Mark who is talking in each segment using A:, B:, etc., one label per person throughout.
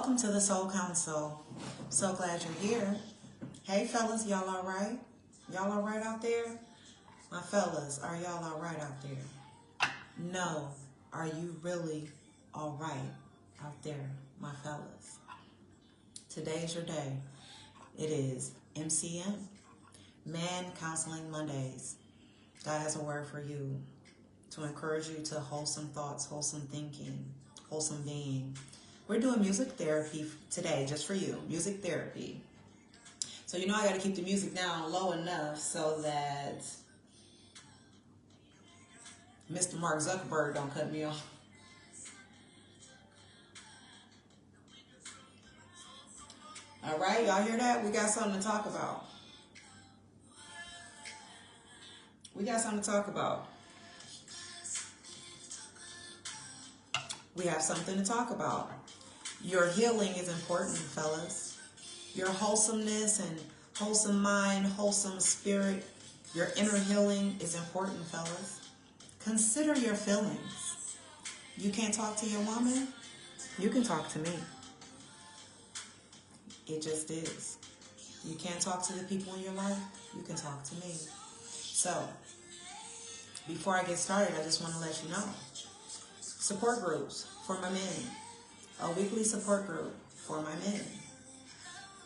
A: Welcome to the Soul Council. So glad you're here. Hey fellas, y'all all right? Y'all all right out there? My fellas, are y'all all right out there? No, are you really all right out there, my fellas? Today's your day. It is MCM, Man Counseling Mondays. God has a word for you to encourage you to wholesome thoughts, wholesome thinking, wholesome being. We're doing music therapy today, just for you, music therapy. So you know I got to keep the music down low enough so that Mr. Mark Zuckerberg don't cut me off. All right, y'all hear that? We got something to talk about. We got something to talk about. We have something to talk about. Your healing is important, fellas. Your wholesomeness and wholesome mind, wholesome spirit, your inner healing is important, fellas. Consider your feelings. You can't talk to your woman? You can talk to me. It just is. You can't talk to the people in your life? You can talk to me. So, before I get started, I just want to let you know. Support groups for my men. A weekly support group for my men.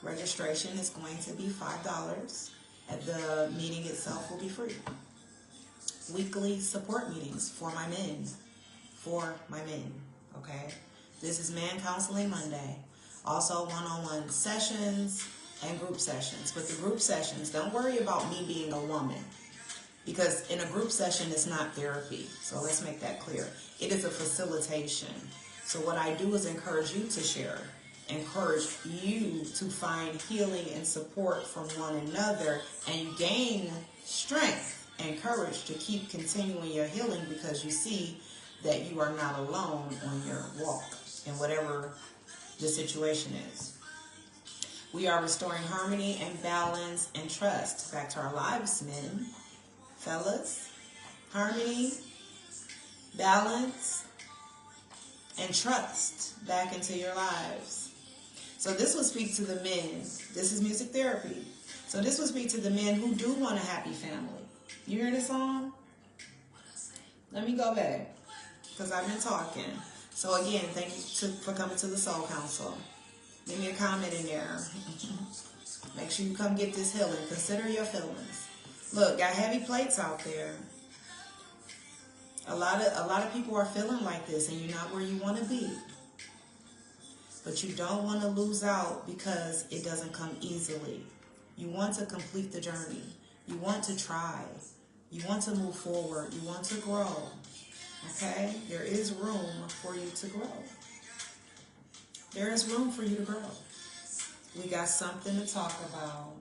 A: Registration is going to be $5. And the meeting itself will be free. Weekly support meetings for my men. For my men. Okay? This is Man Counseling Monday. Also one-on-one sessions and group sessions. But the group sessions, don't worry about me being a woman. Because in a group session, it's not therapy. So let's make that clear. It is a facilitation. So what I do is encourage you to share. Encourage you to find healing and support from one another. And you gain strength and courage to keep continuing your healing because you see that you are not alone on your walk in whatever the situation is. We are restoring harmony and balance and trust. Back to our lives, men. Fellas, harmony, balance, and trust back into your lives. So this will speak to the men. This is music therapy. So this will speak to the men who do want a happy family. You hear this song? Let me go back because I've been talking. So again, thank you for coming to the Soul Council. Leave me a comment in there. Make sure you come get this healing. Consider your feelings. Look, got heavy plates out there. A lot of people are feeling like this and you're not where you want to be. But you don't want to lose out because it doesn't come easily. You want to complete the journey. You want to try. You want to move forward. You want to grow. Okay? There is room for you to grow. There is room for you to grow. We got something to talk about.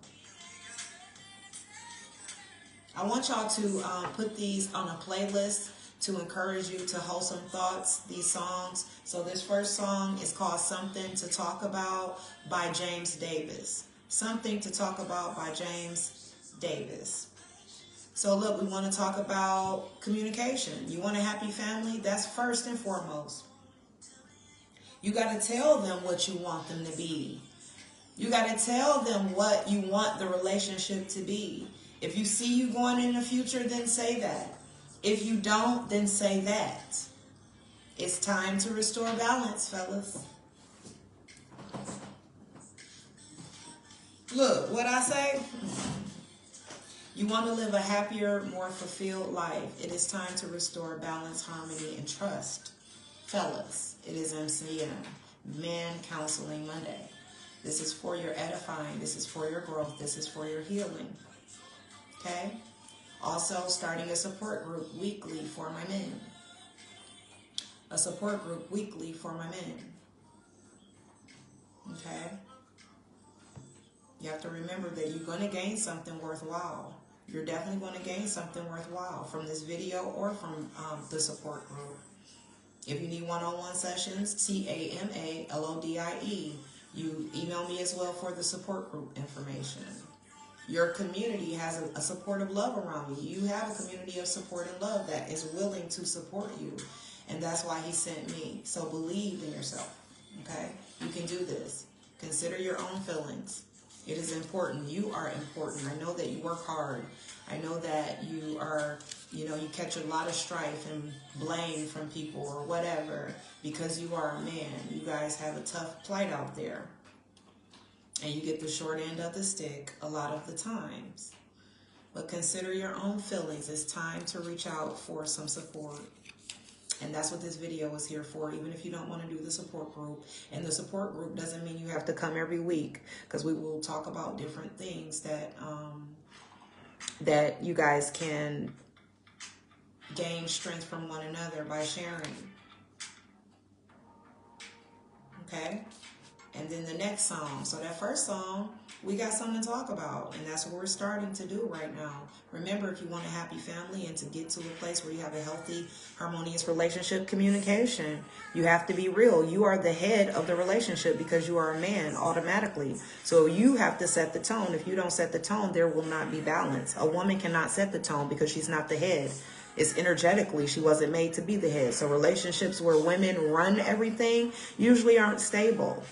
A: I want y'all to put these on a playlist to encourage you to wholesome thoughts, these songs. So this first song is called Something to Talk About by James Davis. Something to Talk About by James Davis. So look, we want to talk about communication. You want a happy family? That's first and foremost. You got to tell them what you want them to be. You got to tell them what you want the relationship to be. If you see you going in the future, then say that. If you don't, then say that. It's time to restore balance, fellas. Look, what I say? You want to live a happier, more fulfilled life. It is time to restore balance, harmony, and trust. Fellas, it is MCM, Man Counseling Monday. This is for your edifying. This is for your growth. This is for your healing. Okay? Also, starting a support group weekly for my men. A support group weekly for my men. Okay? You have to remember that you're going to gain something worthwhile. You're definitely going to gain something worthwhile from this video or from the support group. If you need one-on-one sessions, TAMALODIE, you email me as well for the support group information. Your community has a supportive love around you. You have a community of support and love that is willing to support you. And that's why he sent me. So believe in yourself. Okay? You can do this. Consider your own feelings. It is important. You are important. I know that you work hard. I know that you are, you catch a lot of strife and blame from people or whatever because you are a man. You guys have a tough plight out there. And you get the short end of the stick a lot of the times. But consider your own feelings. It's time to reach out for some support. And that's what this video is here for, even if you don't want to do the support group. And the support group doesn't mean you have to come every week, because we will talk about different things that that you guys can gain strength from one another by sharing. Okay? And then the next song. So that first song, we got something to talk about. And that's what we're starting to do right now. Remember, if you want a happy family and to get to a place where you have a healthy, harmonious relationship, communication, you have to be real. You are the head of the relationship because you are a man automatically. So you have to set the tone. If you don't set the tone, there will not be balance. A woman cannot set the tone because she's not the head. It's energetically, she wasn't made to be the head. So relationships where women run everything usually aren't stable.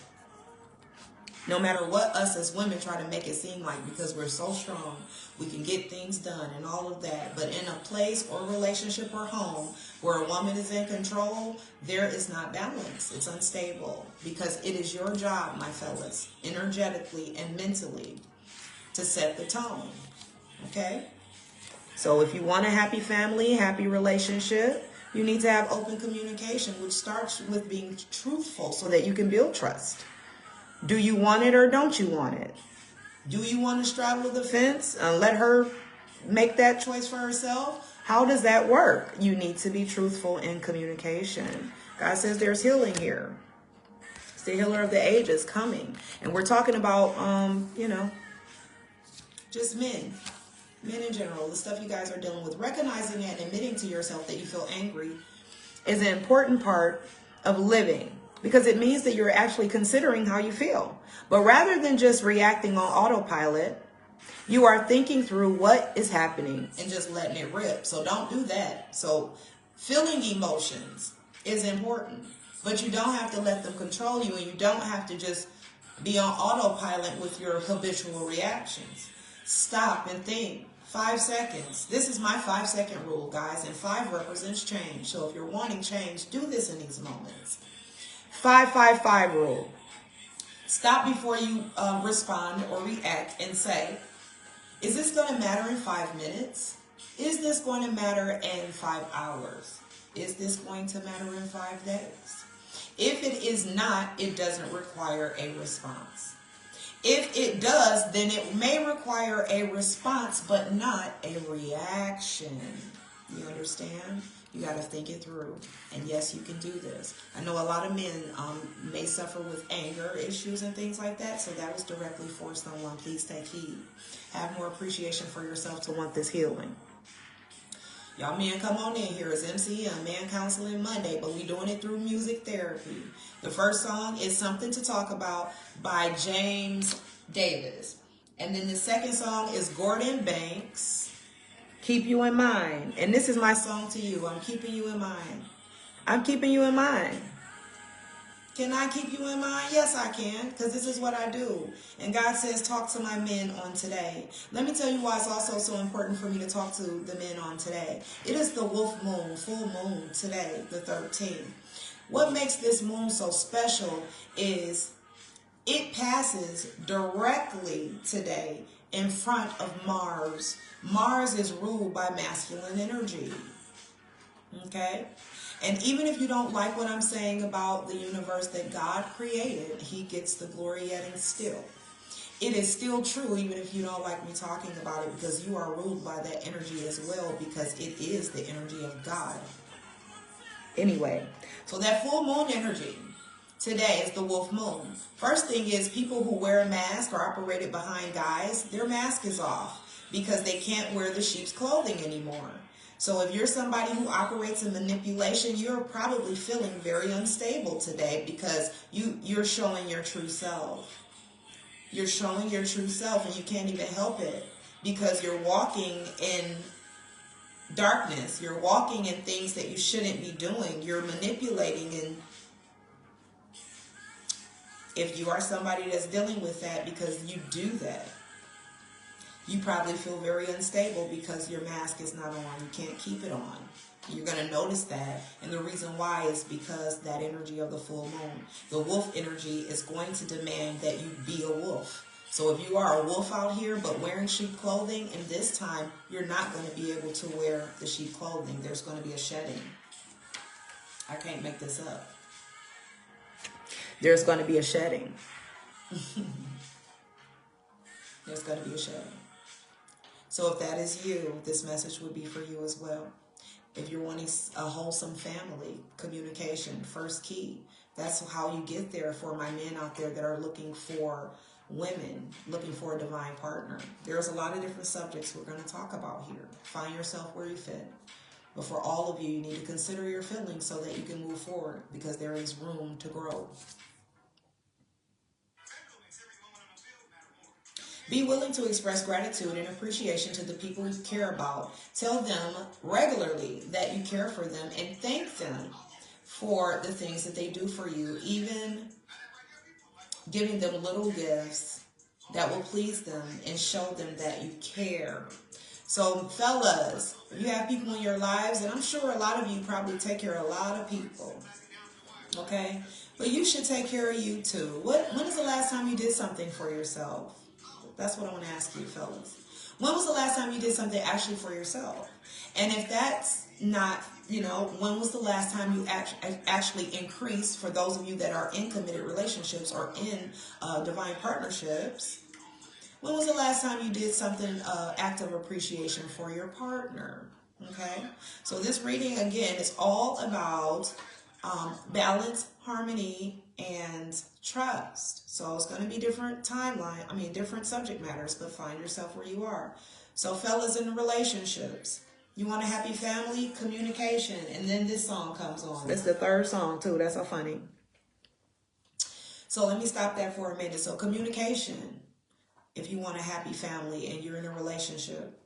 A: No matter what us as women try to make it seem like, because we're so strong, we can get things done and all of that. But in a place or relationship or home where a woman is in control, there is not balance. It's unstable, because it is your job, my fellas, energetically and mentally, to set the tone. Okay? So if you want a happy family, happy relationship, you need to have open communication, which starts with being truthful so that you can build trust. Do you want it or don't you want it? Do you want to straddle the fence and let her make that choice for herself? How does that work? You need to be truthful in communication. God says there's healing here. It's the healer of the ages coming. And we're talking about, just men. Men in general, the stuff you guys are dealing with. Recognizing and admitting to yourself that you feel angry is an important part of living, because it means that you're actually considering how you feel. But rather than just reacting on autopilot, you are thinking through what is happening and just letting it rip. So don't do that. So feeling emotions is important, but you don't have to let them control you, and you don't have to just be on autopilot with your habitual reactions. Stop and think. 5 seconds. This is my 5-second rule, guys, and 5 represents change. So if you're wanting change, do this in these moments. 5-5-5 rule. Stop before you respond or react and say, is this going to matter in 5 minutes? Is this going to matter in 5 hours? Is this going to matter in 5 days? If it is not, it doesn't require a response. If it does, then it may require a response, but not a reaction. You understand? You got to think it through. And yes, you can do this. I know a lot of men may suffer with anger issues and things like that. So that was directly for someone. Please take heed. Have more appreciation for yourself to want this healing. Y'all men, come on in here. It's MCM, Man Counseling Monday, but we doing it through music therapy. The first song is Something to Talk About by James Davis. And then the second song is Gordon Banks, Keep You in Mind. And this is my song to you. I'm keeping you in mind. I'm keeping you in mind. Can I keep you in mind? Yes, I can, because this is what I do. And God says, talk to my men on today. Let me tell you why it's also so important for me to talk to the men on today. It is the wolf moon, full moon today, the 13th. What makes this moon so special is it passes directly today in front of Mars. Mars is ruled by masculine energy. Okay? And even if you don't like what I'm saying about the universe that God created, he gets the glory yet and still. It is still true even if you don't like me talking about it, because you are ruled by that energy as well, because it is the energy of God. Anyway, so that full moon energy today is the wolf moon. First thing is, people who wear a mask or operated behind guys, their mask is off because they can't wear the sheep's clothing anymore. So if you're somebody who operates in manipulation, you're probably feeling very unstable today because you're showing your true self. You're showing your true self, and you can't even help it because you're walking in darkness. You're walking in things that you shouldn't be doing. You're manipulating, and If you are somebody that's dealing with that because you do that, you probably feel very unstable because your mask is not on. You can't keep it on. You're going to notice that. And the reason why is because that energy of the full moon. The wolf energy is going to demand that you be a wolf. So if you are a wolf out here but wearing sheep clothing, in this time, you're not going to be able to wear the sheep clothing. There's going to be a shedding. I can't make this up. There's going to be a shedding. There's going to be a shedding. So if that is you, this message would be for you as well. If you're wanting a wholesome family, communication, first key. That's how you get there for my men out there that are looking for women, looking for a divine partner. There's a lot of different subjects we're going to talk about here. Find yourself where you fit. But for all of you, you need to consider your feelings so that you can move forward because there is room to grow. Be willing to express gratitude and appreciation to the people you care about. Tell them regularly that you care for them and thank them for the things that they do for you. Even giving them little gifts that will please them and show them that you care. So fellas, you have people in your lives, and I'm sure a lot of you probably take care of a lot of people. Okay? But you should take care of you too. When is the last time you did something for yourself? That's what I want to ask you, fellas. When was the last time you did something actually for yourself? And if that's not, when was the last time you actually increased, for those of you that are in committed relationships or in divine partnerships, when was the last time you did something, act of appreciation for your partner? Okay? So this reading, again, is all about balance, harmony, and trust. So it's going to be different different subject matters, but find yourself where you are. So fellas in relationships, you want a happy family, communication, and then this song comes on. That's the third song too. That's so funny. So let me stop that for a minute. So communication, if you want a happy family and you're in a relationship,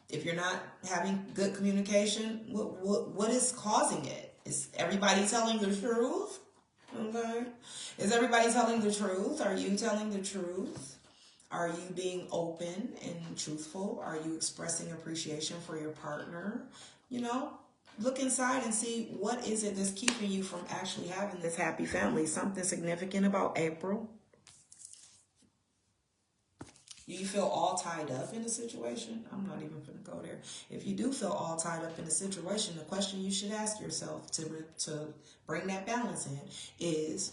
A: if you're not having good communication, what is causing it? Is everybody telling the truth? Okay. Is everybody telling the truth? Are you telling the truth? Are you being open and truthful? Are you expressing appreciation for your partner? Look inside and see what is it that's keeping you from actually having this happy family. Something significant about April? Do you feel all tied up in a situation? I'm not even going to go there. If you do feel all tied up in a situation, the question you should ask yourself to bring that balance in is,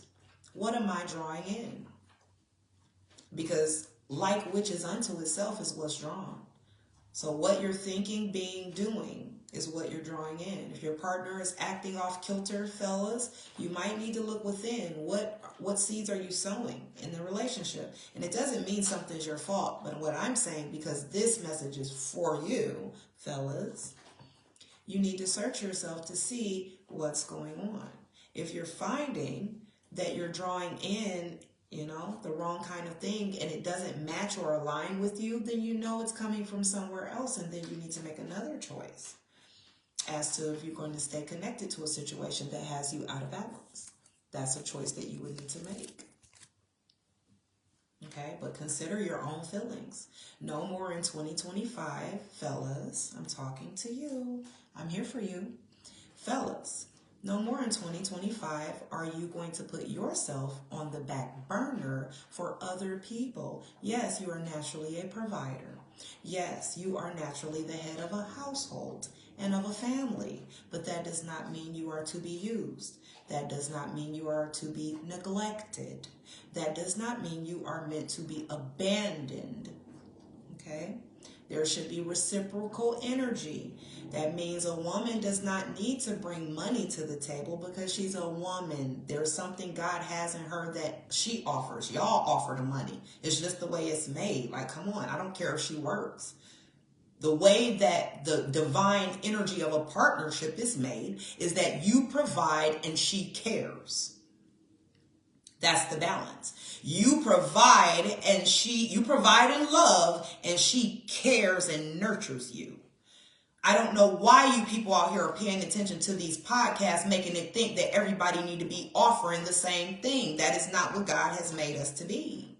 A: what am I drawing in? Because like which is unto itself is what's drawn. So what you're thinking, being, doing is what you're drawing in. If your partner is acting off kilter, fellas, you might need to look within. What seeds are you sowing in the relationship? And it doesn't mean something's your fault, but what I'm saying, because this message is for you, fellas, you need to search yourself to see what's going on. If you're finding that you're drawing in, the wrong kind of thing, and it doesn't match or align with you, then it's coming from somewhere else, and then you need to make another choice as to if you're going to stay connected to a situation that has you out of balance. That's a choice that you would need to make. Okay, but consider your own feelings. No more in 2025, fellas. I'm talking to you. I'm here for you. Fellas, no more in 2025 are you going to put yourself on the back burner for other people. Yes, you are naturally a provider. Yes, you are naturally the head of a household and of a family, but that does not mean you are to be used. That does not mean you are to be neglected. That does not mean you are meant to be abandoned. Okay? There should be reciprocal energy. That means a woman does not need to bring money to the table because she's a woman. There's something God has in her that she offers. Y'all offer the money. It's just the way it's made. Like, come on, I don't care if she works. The way that the divine energy of a partnership is made is that you provide and she cares. That's the balance. You provide in love and she cares and nurtures you. I don't know why you people out here are paying attention to these podcasts, making it think that everybody need to be offering the same thing. That is not what God has made us to be.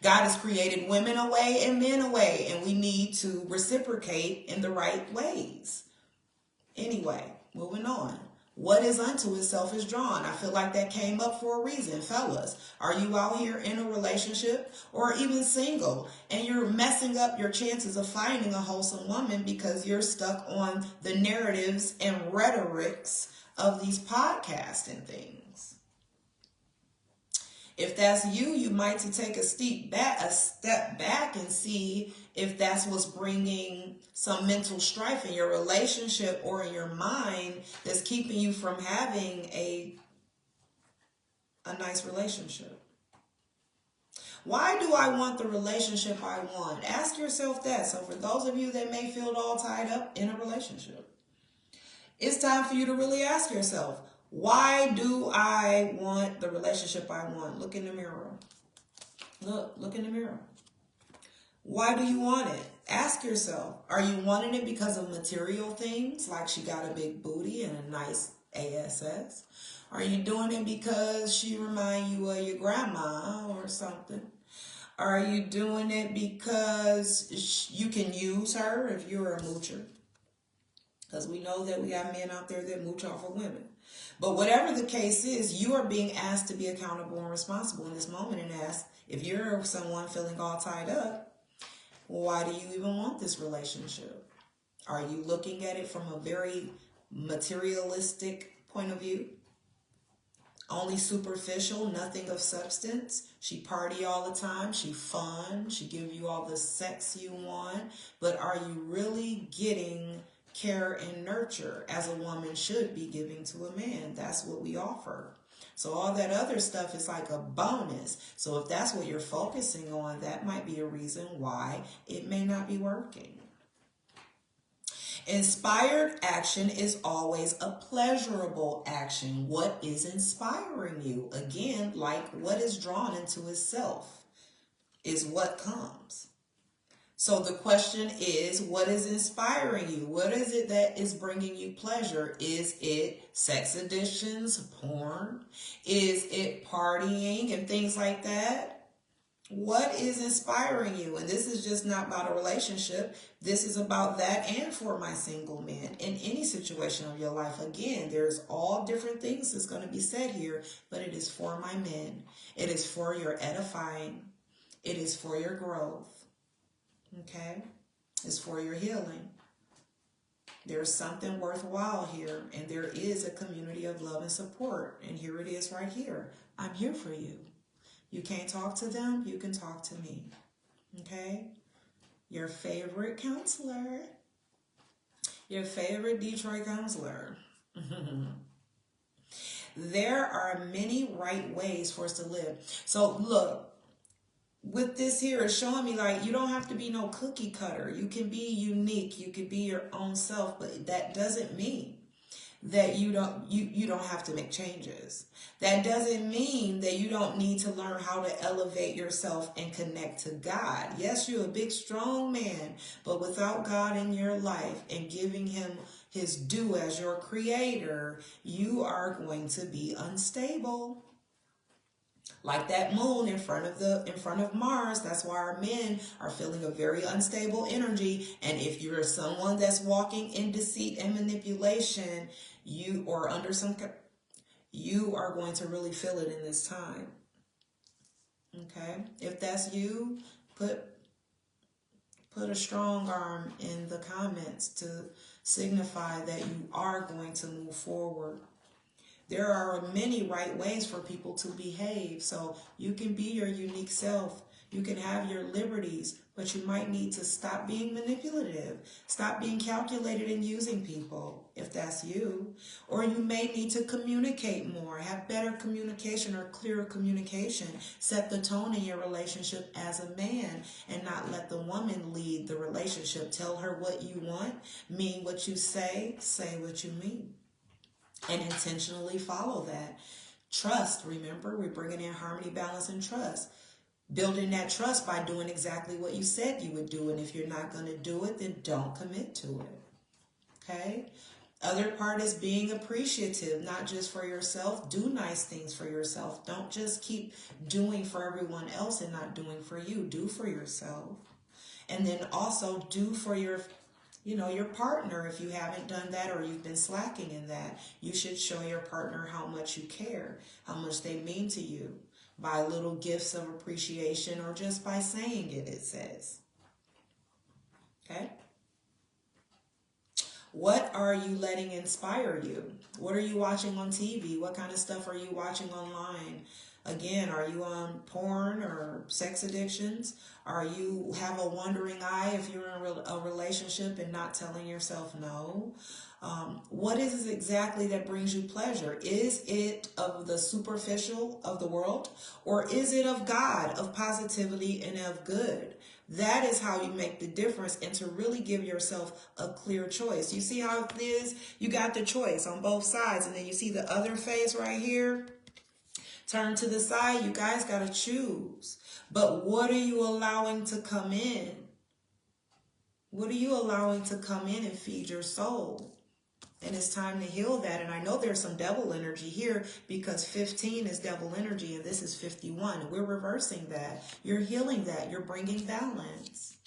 A: God has created women a way and men a way, and we need to reciprocate in the right ways. Anyway, moving on. What is unto itself is drawn. I feel like that came up for a reason. Fellas, are you out here in a relationship or even single and you're messing up your chances of finding a wholesome woman because you're stuck on the narratives and rhetorics of these podcasts and things? If that's you, you might to take a step back and see if that's what's bringing some mental strife in your relationship or in your mind that's keeping you from having a nice relationship. Why do I want the relationship I want? Ask yourself that. So for those of you that may feel all tied up in a relationship, it's time for you to really ask yourself, why do I want the relationship I want? Look in the mirror. Look in the mirror. Why do you want it? Ask yourself, are you wanting it because of material things, like she got a big booty and a nice ASS? Are you doing it because she reminds you of your grandma or something? Are you doing it because you can use her if you're a moocher? Because we know that we have men out there that mooch off of women. But whatever the case is, you are being asked to be accountable and responsible in this moment and asked, if you're someone feeling all tied up, why do you even want this relationship? Are you looking at it from a very materialistic point of view? Only superficial, nothing of substance. She party all the time. She fun. She give you all the sex you want. But are you really getting care and nurture as a woman should be giving to a man? That's what we offer. So all that other stuff is like a bonus. So if that's what you're focusing on, that might be a reason why it may not be working. Inspired action is always a pleasurable action. What is inspiring you? Again, like what is drawn into itself is what comes. So the question is, what is inspiring you? What is it that is bringing you pleasure? Is it sex addictions, porn? Is it partying and things like that? What is inspiring you? And this is just not about a relationship. This is about that and for my single men in any situation of your life. Again, there's all different things that's going to be said here, but it is for my men. It is for your edifying. It is for your growth. Okay? It's for your healing. There's something worthwhile here, and there is a community of love and support. And here it is right here. I'm here for you. You can't talk to them, you can talk to me. Okay? Your favorite counselor. Your favorite Detroit counselor. There are many right ways for us to live. So look, with this here, it's showing me like you don't have to be no cookie cutter. You can be unique. You can be your own self, but that doesn't mean that you don't have to make changes. That doesn't mean that you don't need to learn how to elevate yourself and connect to God. Yes, you're a big, strong man, but without God in your life and giving him his due as your creator, you are going to be unstable. Like that moon in front of Mars. That's why our men are feeling a very unstable energy. And if you're someone that's walking in deceit and manipulation, you are going to really feel it in this time. Okay? If that's you, put a strong arm in the comments to signify that you are going to move forward. There are many right ways for people to behave. So you can be your unique self. You can have your liberties, but you might need to stop being manipulative. Stop being calculated and using people, if that's you. Or you may need to communicate more, have better communication or clearer communication. Set the tone in your relationship as a man and not let the woman lead the relationship. Tell her what you want, mean what you say what you mean. And intentionally follow that. Trust, remember, we're bringing in harmony, balance, and trust. Building that trust by doing exactly what you said you would do. And if you're not going to do it, then don't commit to it. Okay? Other part is being appreciative, not just for yourself. Do nice things for yourself. Don't just keep doing for everyone else and not doing for you. Do for yourself. And then also do for your your partner. If you haven't done that or you've been slacking in that, you should show your partner how much you care, how much they mean to you, by little gifts of appreciation or just by saying it, it says. Okay? What are you letting inspire you? What are you watching on TV? What kind of stuff are you watching online? Again, are you on porn or sex addictions? Are you have a wandering eye if you're in a relationship and not telling yourself no? What is it exactly that brings you pleasure? Is it of the superficial of the world, or is it of God, of positivity and of good? That is how you make the difference, and to really give yourself a clear choice. You see how it is? You got the choice on both sides, and then you see the other face right here. Turn to the side. You guys got to choose. But what are you allowing to come in? What are you allowing to come in and feed your soul? And it's time to heal that. And I know there's some devil energy here, because 15 is devil energy and this is 51. We're reversing that. You're healing that. You're bringing balance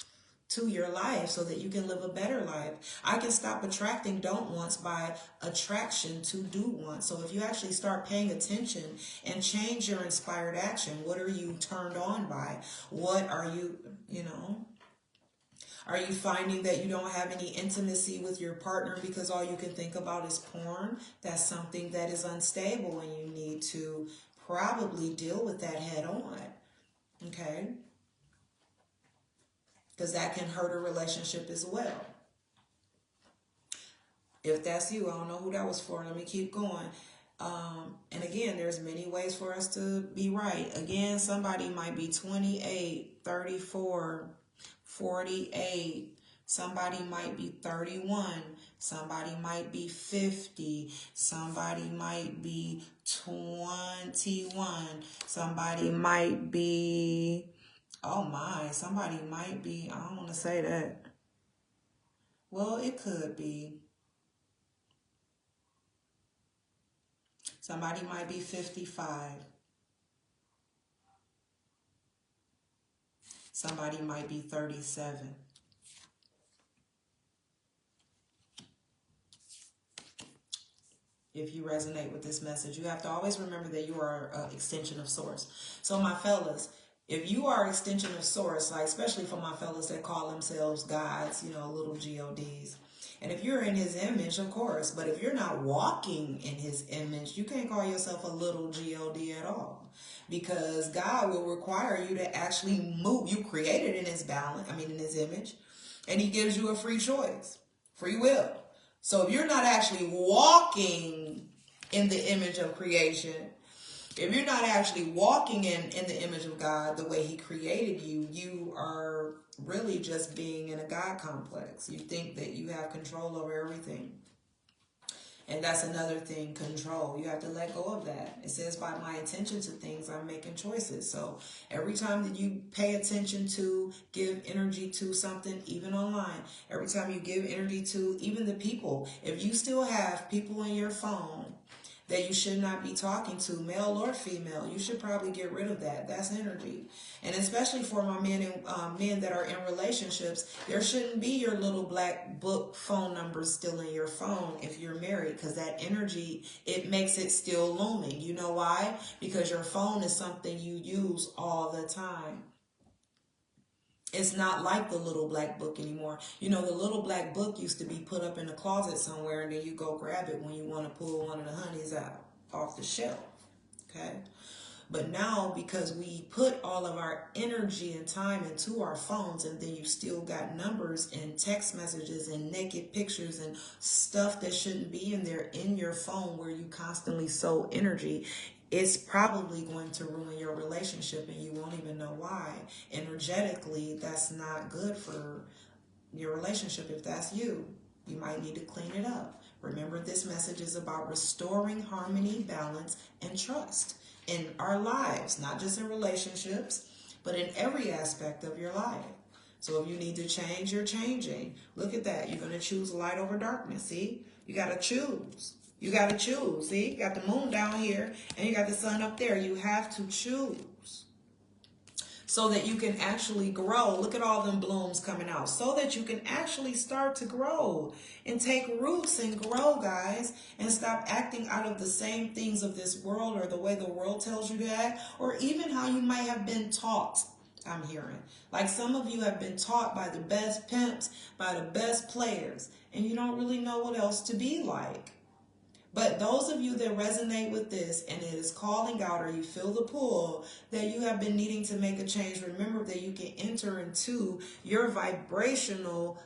A: to your life so that you can live a better life. I can stop attracting don't wants by attraction to do wants. So if you actually start paying attention and change your inspired action, what are you turned on by? What are you, are you finding that you don't have any intimacy with your partner because all you can think about is porn? That's something that is unstable, and you need to probably deal with that head on. Okay? Because that can hurt a relationship as well. If that's you, I don't know who that was for. Let me keep going. And again, there's many ways for us to be right. Again, somebody might be 28, 34, 48. Somebody might be 31. Somebody might be 50. Somebody might be 21. Somebody might be... Oh my, somebody might be, I don't want to say that. Well, it could be. Somebody might be 55. Somebody might be 37. If you resonate with this message, you have to always remember that you are an extension of Source. So my fellas, if you are an extension of Source, like especially for my fellas that call themselves gods, little gods, and if you're in his image, of course, but if you're not walking in his image, you can't call yourself a little god at all, because God will require you to actually move. You created in his in his image, and he gives you a free choice, free will. So if you're not actually walking in the image of creation, if you're not actually walking in the image of God the way he created you, you are really just being in a God complex. You think that you have control over everything. And that's another thing, control. You have to let go of that. It says, by my attention to things, I'm making choices. So every time that you pay attention to, give energy to something, even online, every time you give energy to even the people, if you still have people in your phone that you should not be talking to, male or female, you should probably get rid of that. That's energy. And especially for my men and men that are in relationships, there shouldn't be your little black book phone numbers still in your phone if you're married, because that energy, it makes it still looming. You know why? Because your phone is something you use all the time. It's not like the little black book anymore. The little black book used to be put up in a closet somewhere, and then you go grab it when you want to pull one of the honeys out off the shelf. Okay? But now, because we put all of our energy and time into our phones, and then you still got numbers and text messages and naked pictures and stuff that shouldn't be in there in your phone, where you constantly sow energy, it's probably going to ruin your relationship, and you won't even know why. Energetically, that's not good for your relationship. If that's you, you might need to clean it up. Remember, this message is about restoring harmony, balance, and trust in our lives, not just in relationships, but in every aspect of your life. So if you need to change, you're changing. Look at that. You're going to choose light over darkness. See? You got to choose. You got to choose. See? You got the moon down here and you got the sun up there. You have to choose so that you can actually grow. Look at all them blooms coming out. So that you can actually start to grow and take roots and grow, guys. And stop acting out of the same things of this world or the way the world tells you to act. Or even how you might have been taught. I'm hearing. Like some of you have been taught by the best pimps, by the best players. And you don't really know what else to be like. But those of you that resonate with this and it is calling out or you feel the pull that you have been needing to make a change, remember that you can enter into your vibrational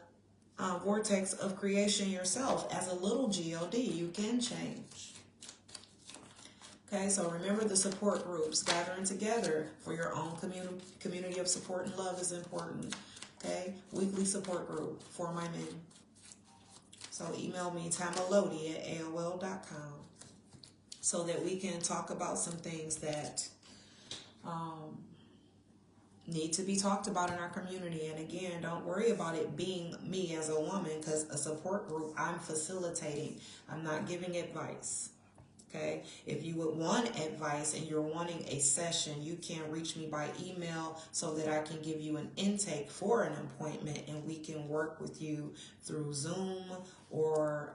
A: vortex of creation yourself as a little God. You can change. Okay, so remember the support groups. Gathering together for your own community of support and love is important. Okay, weekly support group for my men. So email me, tamalodi@aol.com, so that we can talk about some things that need to be talked about in our community. And again, don't worry about it being me as a woman, because a support group, I'm facilitating. I'm not giving advice. Okay, if you would want advice and you're wanting a session, you can reach me by email so that I can give you an intake for an appointment and we can work with you through Zoom or,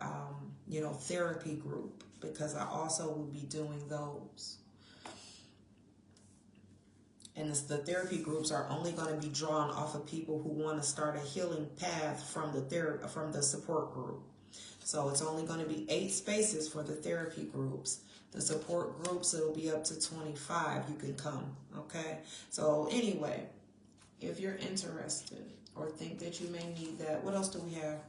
A: therapy group, because I also will be doing those. And the therapy groups are only going to be drawn off of people who want to start a healing path from the support group. So it's only going to be 8 spaces for the therapy groups. The support groups, it'll be up to 25. You can come, okay? So anyway, if you're interested or think that you may need that, what else do we have?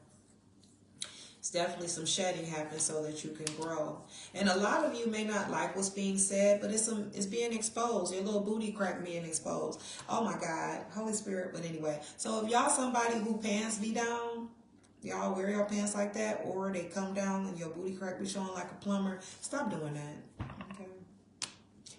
A: It's definitely some shedding happens so that you can grow. And a lot of you may not like what's being said, but it's being exposed. Your little booty crack being exposed. Oh my God, Holy Spirit. But anyway, so if y'all somebody who pants be down, y'all wear your pants like that, or they come down and your booty crack be showing like a plumber, stop doing that. Okay.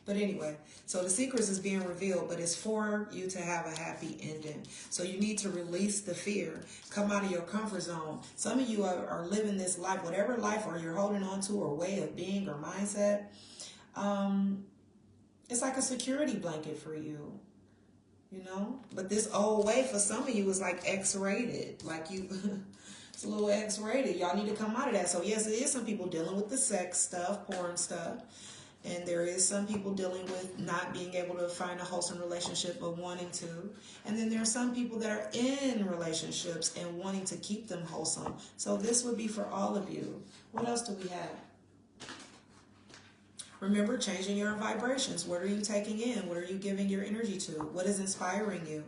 A: But anyway, so the secrets is being revealed, but it's for you to have a happy ending. So you need to release the fear. Come out of your comfort zone. Some of you are living this life, whatever life or you're holding on to or way of being or mindset. It's like a security blanket for you. But this old way for some of you is like X-rated. Like you... It's a little X-rated. Y'all need to come out of that. So yes, there is some people dealing with the sex stuff, porn stuff. And there is some people dealing with not being able to find a wholesome relationship but wanting to. And then there are some people that are in relationships and wanting to keep them wholesome. So this would be for all of you. What else do we have? Remember, changing your vibrations. What are you taking in? What are you giving your energy to? What is inspiring you?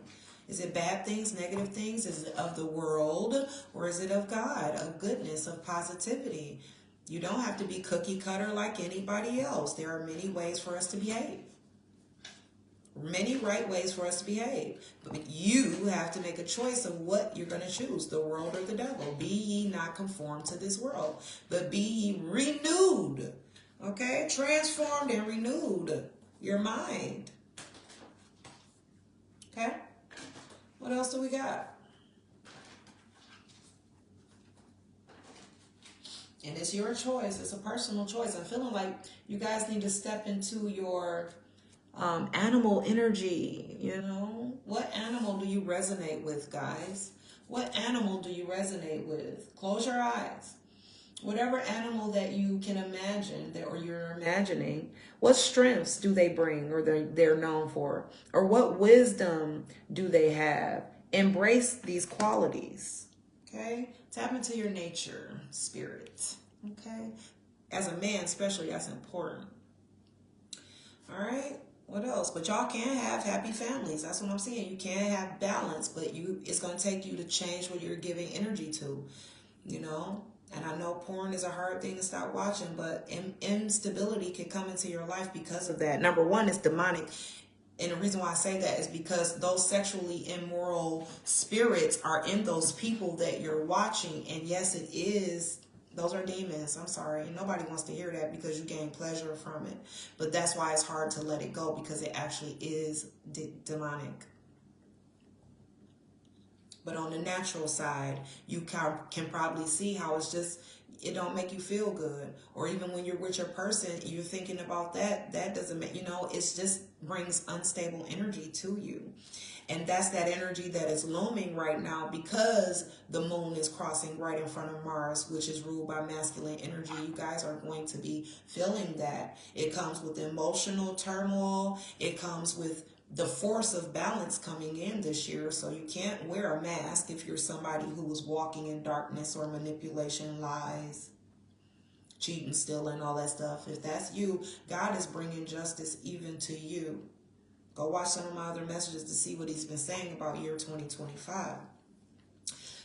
A: Is it bad things, negative things? Is it of the world, or is it of God, of goodness, of positivity? You don't have to be cookie cutter like anybody else. There are many ways for us to behave. Many right ways for us to behave. But you have to make a choice of what you're going to choose, the world or the devil. Be ye not conformed to this world, but be ye renewed. Okay? Transformed and renewed. Your mind. Okay? What else do we got? And it's your choice. It's a personal choice. I'm feeling like you guys need to step into your animal energy. What animal do you resonate with, guys? What animal do you resonate with? Close your eyes. Whatever animal that you can imagine or you're imagining, what strengths do they bring or they're known for? Or what wisdom do they have? Embrace these qualities, okay? Tap into your nature, spirit, okay? As a man especially, that's important. All right? What else? But y'all can have happy families. That's what I'm saying. You can have balance, but it's going to take you to change what you're giving energy to, And I know porn is a hard thing to stop watching, but instability can come into your life because of that. Number one, it's demonic. And the reason why I say that is because those sexually immoral spirits are in those people that you're watching. And yes, it is. Those are demons. I'm sorry. Nobody wants to hear that because you gain pleasure from it. But that's why it's hard to let it go, because it actually is demonic. But on the natural side, you can probably see how it's just, it don't make you feel good. Or even when you're with your person, you're thinking about that. That doesn't make, it's just brings unstable energy to you. And that's that energy that is looming right now because the moon is crossing right in front of Mars, which is ruled by masculine energy. You guys are going to be feeling that. It comes with emotional turmoil. It comes with the force of balance coming in this year. So you can't wear a mask if you're somebody who was walking in darkness or manipulation, lies, cheating, stealing, all that stuff. If that's you, God is bringing justice even to you. Go watch some of my other messages to see what he's been saying about year 2025.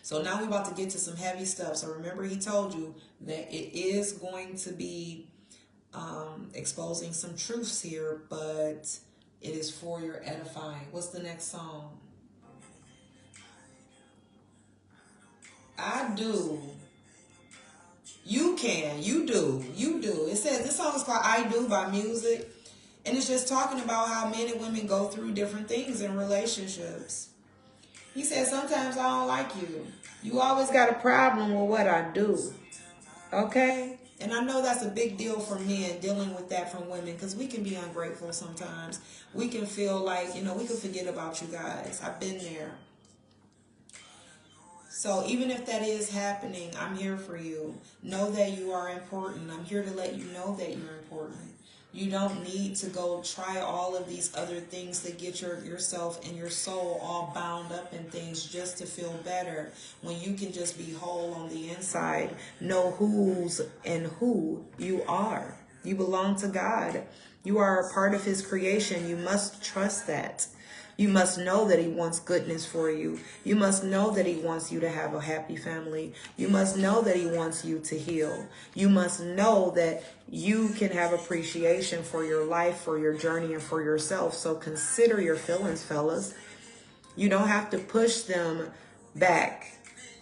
A: So now we're about to get to some heavy stuff. So remember, he told you that it is going to be exposing some truths here, but it is for your edifying. What's the next song? I do. You can. You do. You do. It says this song is called I Do by Music. And it's just talking about how men and women go through different things in relationships. He said, sometimes I don't like you. You always got a problem with what I do. Okay? And I know that's a big deal for men, dealing with that from women, because we can be ungrateful sometimes. We can feel like, we can forget about you guys. I've been there. So even if that is happening, I'm here for you. Know that you are important. I'm here to let you know that you're important. You don't need to go try all of these other things to get yourself and your soul all bound up in things just to feel better, when you can just be whole on the inside. Know whose and who you are. You belong to God. You are a part of his creation. You must trust that. You must know that he wants goodness for you. You must know that he wants you to have a happy family. You must know that he wants you to heal. You must know that you can have appreciation for your life, for your journey, and for yourself. So consider your feelings, fellas. You don't have to push them back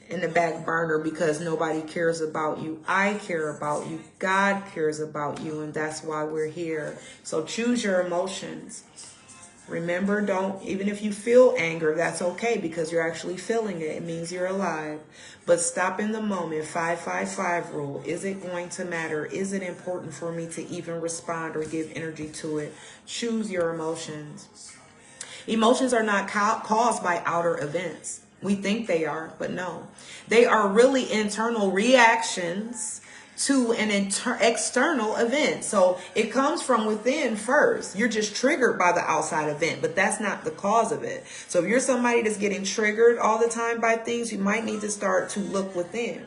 A: in the back burner because nobody cares about you. I care about you. God cares about you, and that's why we're here. So choose your emotions. Remember, even if you feel anger, that's okay, because you're actually feeling it. It means you're alive. But stop in the moment. 5-5-5 rule. Is it going to matter? Is it important for me to even respond or give energy to it? Choose your emotions. Emotions are not caused by outer events. We think they are, but no. They are really internal reactions to an external event. So it comes from within first. You're just triggered by the outside event, but that's not the cause of it. So if you're somebody that's getting triggered all the time by things, you might need to start to look within.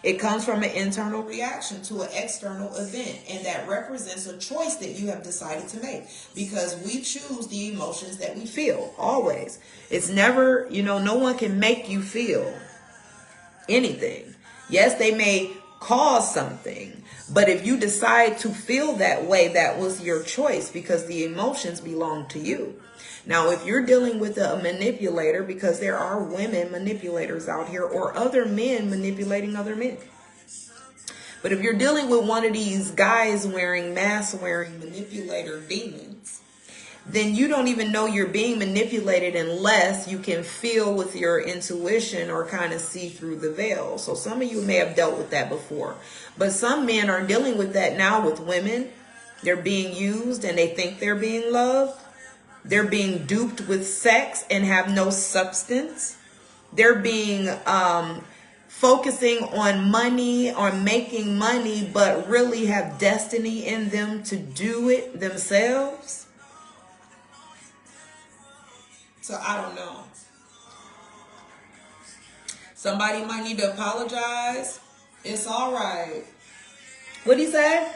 A: It comes from an internal reaction to an external event, and that represents a choice that you have decided to make, because we choose the emotions that we feel, always. It's never, no one can make you feel anything. Yes, they may cause something, but if you decide to feel that way, that was your choice, because the emotions belong to you. Now, if you're dealing with a manipulator, because there are women manipulators out here, or other men manipulating other men. But if you're dealing with one of these guys wearing masks, wearing manipulator demons, then you don't even know you're being manipulated unless you can feel with your intuition or kind of see through the veil. So some of you may have dealt with that before. But some men are dealing with that now with women. They're being used and they think they're being loved. They're being duped with sex and have no substance. They're being focusing on money, on making money, but really have destiny in them to do it themselves. So I don't know. Somebody might need to apologize. It's all right. What'd he say?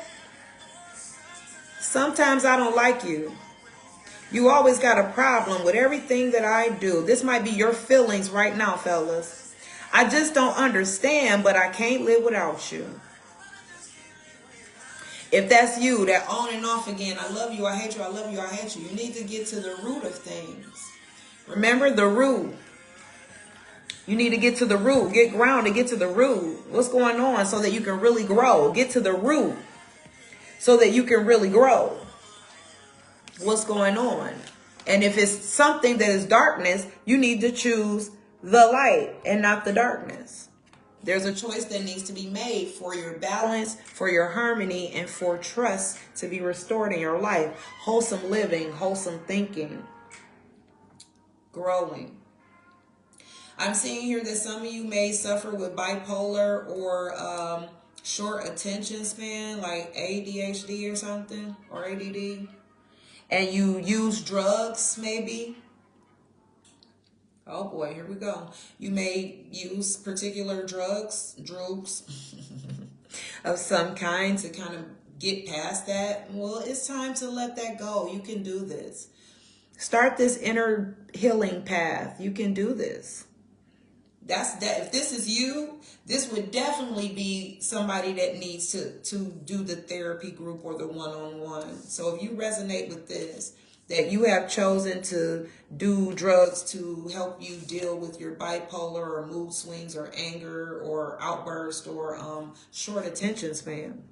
A: Sometimes I don't like you. You always got a problem with everything that I do. This might be your feelings right now, fellas. I just don't understand, but I can't live without you. If that's you, that on and off again, I love you, I hate you, I love you, I hate you. You need to get to the root of things. Remember the root. You need to get to the root. Get grounded. Get to the root. What's going on so that you can really grow. Get to the root so that you can really grow. What's going on? And if it's something that is darkness, you need to choose the light and not the darkness. There's a choice that needs to be made for your balance, for your harmony, and for trust to be restored in your life. Wholesome living, wholesome thinking, growing. I'm seeing here that some of you may suffer with bipolar or short attention span, like ADHD or something, or ADD. And you use drugs, maybe. Oh boy, here we go. You may use particular drugs of some kind to kind of get past that. Well, it's time to let that go. You can do this. Start this inner healing path. You can do this. That's that. If this is you, this would definitely be somebody that needs to do the therapy group or the one-on-one. So if you resonate with this, that you have chosen to do drugs to help you deal with your bipolar or mood swings or anger or outburst or short attention span.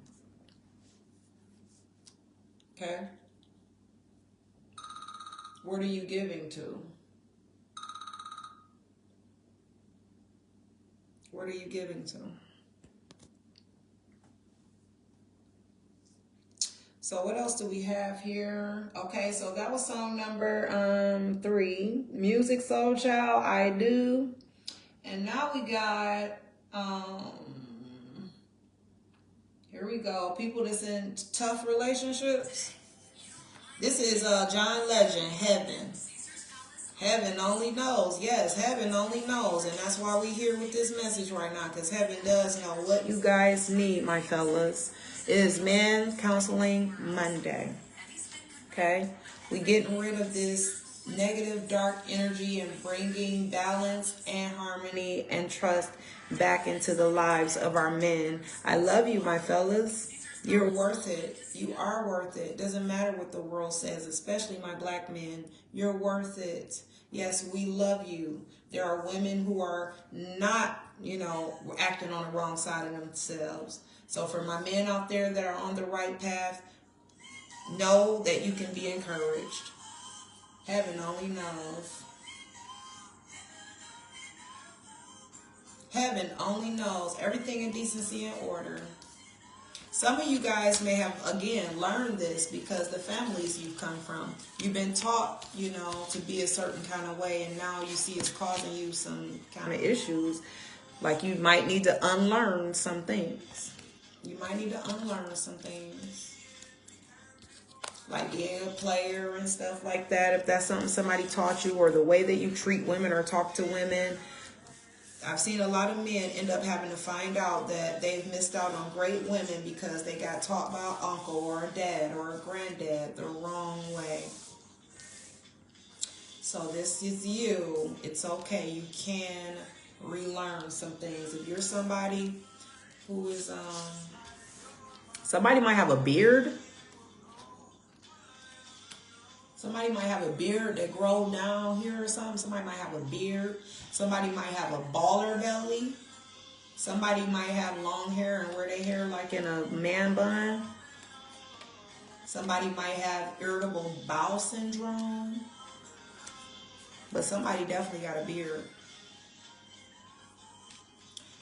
A: Okay? What are you giving to? What are you giving to? So what else do we have here? Okay, so that was song number 3. Music Soul Child, I Do. And now we got, here we go. People that's in tough relationships. This is John Legend, Heaven. Heaven only knows. Yes, heaven only knows. And that's why we're here with this message right now, because heaven does know what you guys need, my fellas. It is Men Counseling Monday. Okay? We getting rid of this negative, dark energy and bringing balance and harmony and trust back into the lives of our men. I love you, my fellas. You're worth it. You are worth it. Doesn't matter what the world says, especially my black men. You're worth it. Yes, we love you. There are women who are not, acting on the wrong side of themselves. So for my men out there that are on the right path, know that you can be encouraged. Heaven only knows. Heaven only knows. Everything in decency and order. Some of you guys may have, again, learned this because the families you've come from. You've been taught, to be a certain kind of way, and now you see it's causing you some kind of issues. Like you might need to unlearn some things. You might need to unlearn some things. Like being a player and stuff like that. If that's something somebody taught you, or the way that you treat women or talk to women. I've seen a lot of men end up having to find out that they've missed out on great women because they got taught by an uncle or a dad or a granddad the wrong way. So this is you. It's okay. You can relearn some things. If you're somebody who is, somebody might have a beard. Somebody might have a beard that grows down here or something. Somebody might have a beard. Somebody might have a baller belly. Somebody might have long hair and wear their hair like in a man bun. Somebody might have irritable bowel syndrome. But somebody definitely got a beard.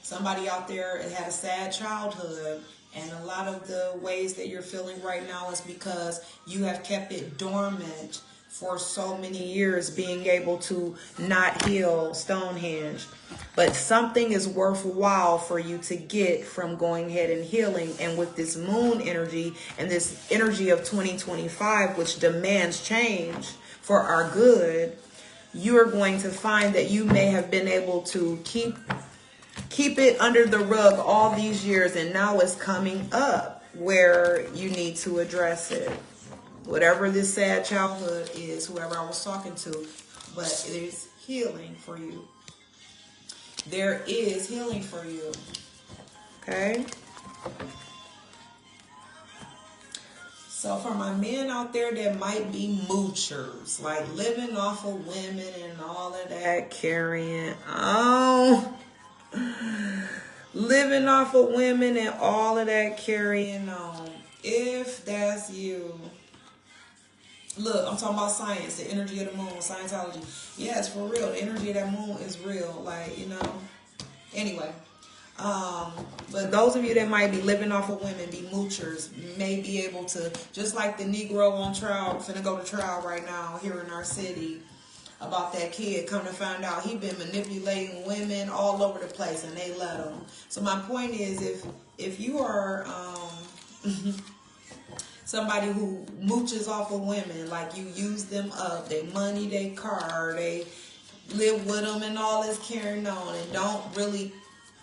A: Somebody out there had a sad childhood. And a lot of the ways that you're feeling right now is because you have kept it dormant for so many years, being able to not heal Stonehenge. But something is worthwhile for you to get from going ahead and healing. And with this moon energy and this energy of 2025, which demands change for our good, you are going to find that you may have been able to keep it under the rug all these years, and now it's coming up where you need to address it. Whatever this sad childhood is, whoever I was talking to, but it is healing for you. There is healing for you. Okay? So for my men out there that might be moochers, like living off of women and all of that, carrying on. Living off of women and all of that, carrying on. If that's you, Look, I'm talking about science, the energy of the moon, Scientology. Yeah, it's for real. The energy of that moon is real. Like, you know. Anyway. But those of you that might be living off of women, be moochers, may be able to, just like the Negro on trial, finna go to trial right now here in our city about that kid. Come to find out he been manipulating women all over the place and they let him. So my point is, if you are somebody who mooches off of women, like you use them up, they money, they car, they live with them and all this carrying on, and don't really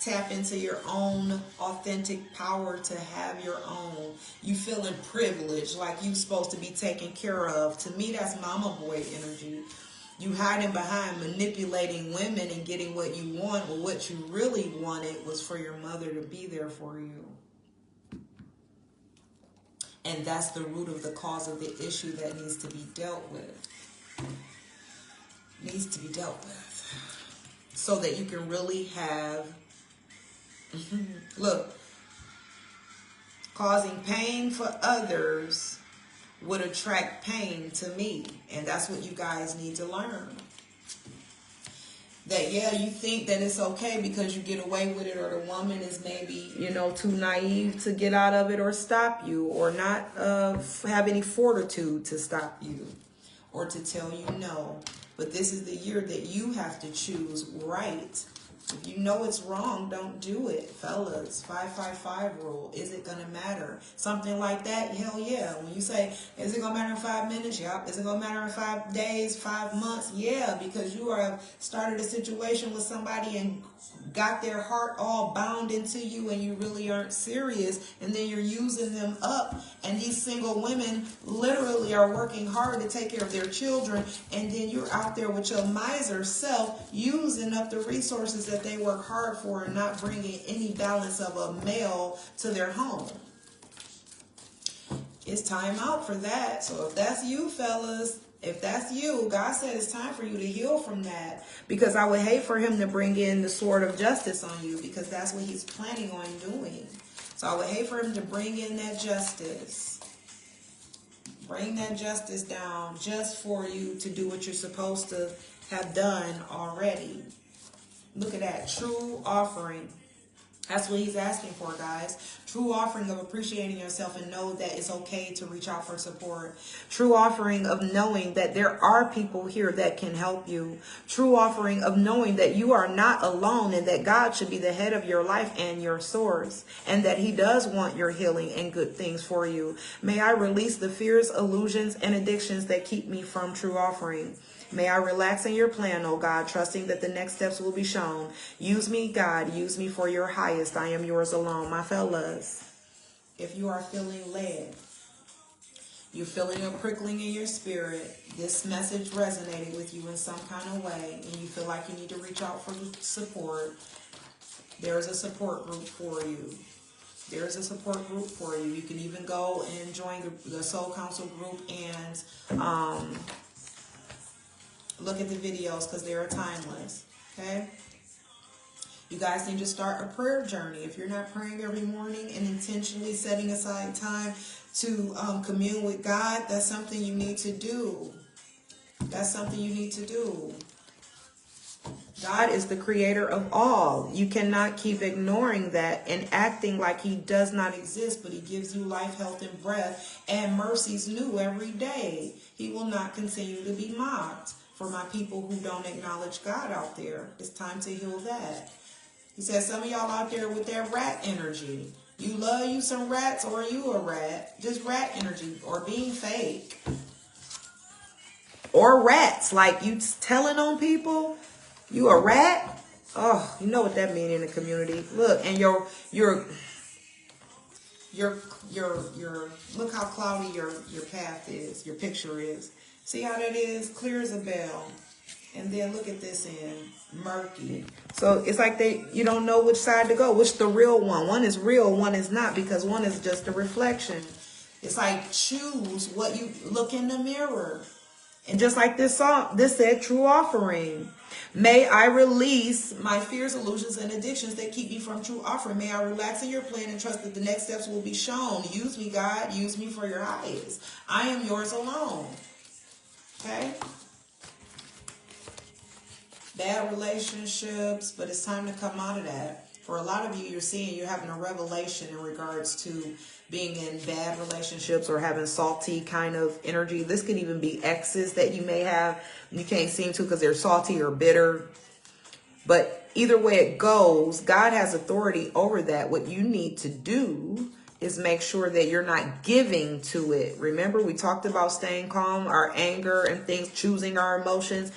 A: tap into your own authentic power to have your own. You feeling privileged, like you supposed to be taken care of. To me, that's mama boy energy. You hiding behind manipulating women and getting what you want, but what you really wanted was for your mother to be there for you. And that's the root of the cause of the issue that needs to be dealt with. Needs to be dealt with. So that you can really have, look, causing pain for others would attract pain to me. And that's what you guys need to learn. That, yeah, you think that it's okay because you get away with it, or the woman is maybe, you know, too naive to get out of it or stop you, or not have any fortitude to stop you or to tell you no. But this is the year that you have to choose right. If you know it's wrong, don't do it, fellas. 555 rule. Is it going to matter? Something like that? Hell yeah. When you say, is it going to matter in 5 minutes? Yep. Is it going to matter in 5 days, 5 months? Yeah, because you have started a situation with somebody and got their heart all bound into you and you really aren't serious, and then you're using them up, and these single women literally are working hard to take care of their children, and then you're out there with your miser self using up the resources that they work hard for and not bringing any balance of a male to their home. It's time out for that. So if that's you, fellas, if that's you, God said it's time for you to heal from that, because I would hate for him to bring in the sword of justice on you, because that's what he's planning on doing. So I would hate for him to bring in that justice. Bring that justice down just for you to do what you're supposed to have done already. Look at that. True offering. That's what he's asking for, guys. True offering of appreciating yourself and know that it's okay to reach out for support. True offering of knowing that there are people here that can help you. True offering of knowing that you are not alone and that God should be the head of your life and your source, and that he does want your healing and good things for you. May I release the fears, illusions, and addictions that keep me from true offering. May I relax in your plan, oh God, trusting that the next steps will be shown. Use me, God. Use me for your highest. I am yours alone. My fellas, if you are feeling led, you're feeling a prickling in your spirit, this message resonated with you in some kind of way, and you feel like you need to reach out for support, there is a support group for you. There is a support group for you. You can even go and join the Soul Council group and look at the videos, because they are timeless. Okay? You guys need to start a prayer journey. If you're not praying every morning and intentionally setting aside time to commune with God, that's something you need to do. That's something you need to do. God is the creator of all. You cannot keep ignoring that and acting like he does not exist, but he gives you life, health, and breath, and mercies new every day. He will not continue to be mocked. For my people who don't acknowledge God out there, it's time to heal that. He says, some of y'all out there with that rat energy. You love you some rats, or you a rat. Just rat energy, or being fake. Or rats, like you telling on people you a rat. Oh, you know what that means in the community. Look, and your look how cloudy your path is, your picture is. See how that is? Clear as a bell. And then look at this end. Murky. So it's like you don't know which side to go. Which the real one. One is real, one is not, because one is just a reflection. It's like choose what you look in the mirror. And just like this song, this said true offering. May I release my fears, illusions, and addictions that keep me from true offering. May I relax in your plan and trust that the next steps will be shown. Use me, God. Use me for your highest. I am yours alone. Okay? Bad relationships, but it's time to come out of that. For a lot of you, you're seeing you're having a revelation in regards to being in bad relationships or having salty kind of energy. This could even be exes that you may have. You can't seem to because they're salty or bitter. But either way it goes, God has authority over that. What you need to do is make sure that you're not giving to it. Remember, we talked about staying calm, our anger and things, choosing our emotions.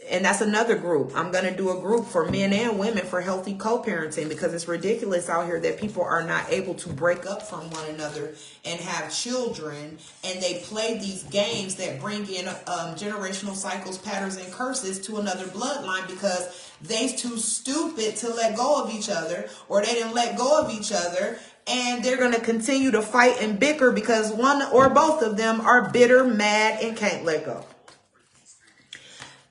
A: And that's another group. I'm going to do a group for men and women for healthy co-parenting, because it's ridiculous out here that people are not able to break up from one another and have children. And they play these games that bring in generational cycles, patterns, and curses to another bloodline because they're too stupid to let go of each other, or they didn't let go of each other. And they're going to continue to fight and bicker because one or both of them are bitter, mad, and can't let go.